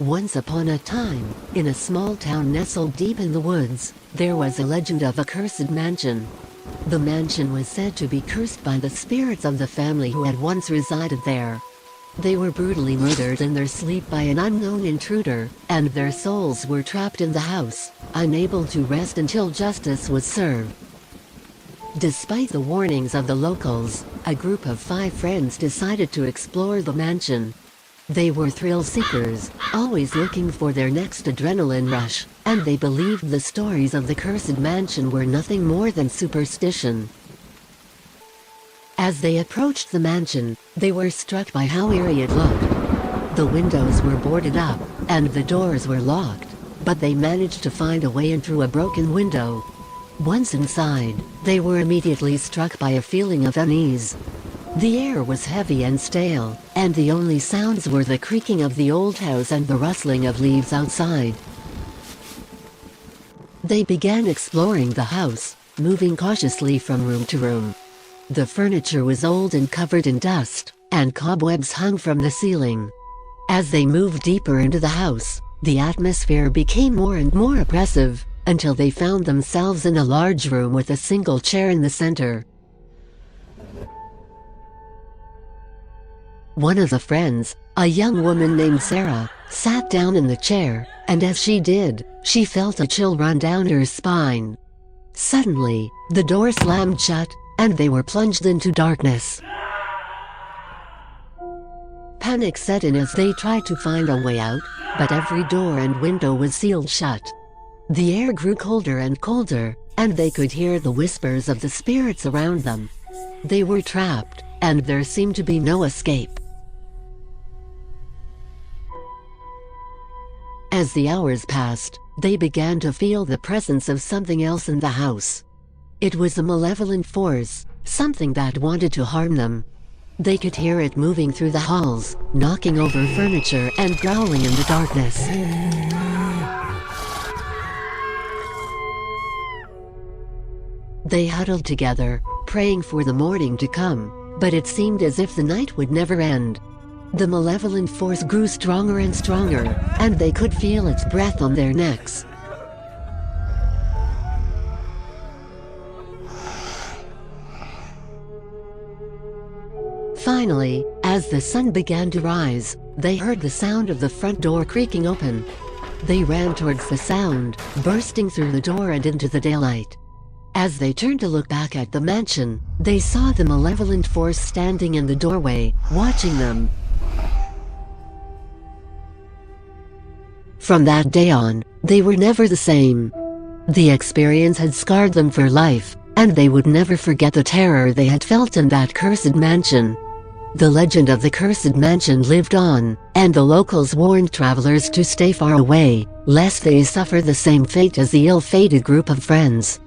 Once upon a time, in a small town nestled deep in the woods, there was a legend of a cursed mansion. The mansion was said to be cursed by the spirits of the family who had once resided there. They were brutally murdered in their sleep by an unknown intruder, and their souls were trapped in the house, unable to rest until justice was served. Despite the warnings of the locals, a group of 5 friends decided to explore the mansion. They were thrill seekers, always looking for their next adrenaline rush, and they believed the stories of the cursed mansion were nothing more than superstition. As they approached the mansion, they were struck by how eerie it looked. The windows were boarded up, and the doors were locked, but they managed to find a way in through a broken window. Once inside, they were immediately struck by a feeling of unease. The air was heavy and stale, and the only sounds were the creaking of the old house and the rustling of leaves outside. They began exploring the house, moving cautiously from room to room. The furniture was old and covered in dust, and cobwebs hung from the ceiling. As they moved deeper into the house, the atmosphere became more and more oppressive, until they found themselves in a large room with a single chair in the center. One of the friends, a young woman named Sarah, sat down in the chair, and as she did, she felt a chill run down her spine. Suddenly, the door slammed shut, and they were plunged into darkness. Panic set in as they tried to find a way out, but every door and window was sealed shut. The air grew colder and colder, and they could hear the whispers of the spirits around them. They were trapped, and there seemed to be no escape. As the hours passed, they began to feel the presence of something else in the house. It was a malevolent force, something that wanted to harm them. They could hear it moving through the halls, knocking over furniture and growling in the darkness. They huddled together, praying for the morning to come, but it seemed as if the night would never end. The malevolent force grew stronger and stronger, and they could feel its breath on their necks. Finally, as the sun began to rise, they heard the sound of the front door creaking open. They ran towards the sound, bursting through the door and into the daylight. As they turned to look back at the mansion, they saw the malevolent force standing in the doorway, watching them. From that day on, they were never the same. The experience had scarred them for life, and they would never forget the terror they had felt in that cursed mansion. The legend of the cursed mansion lived on, and the locals warned travelers to stay far away, lest they suffer the same fate as the ill-fated group of friends.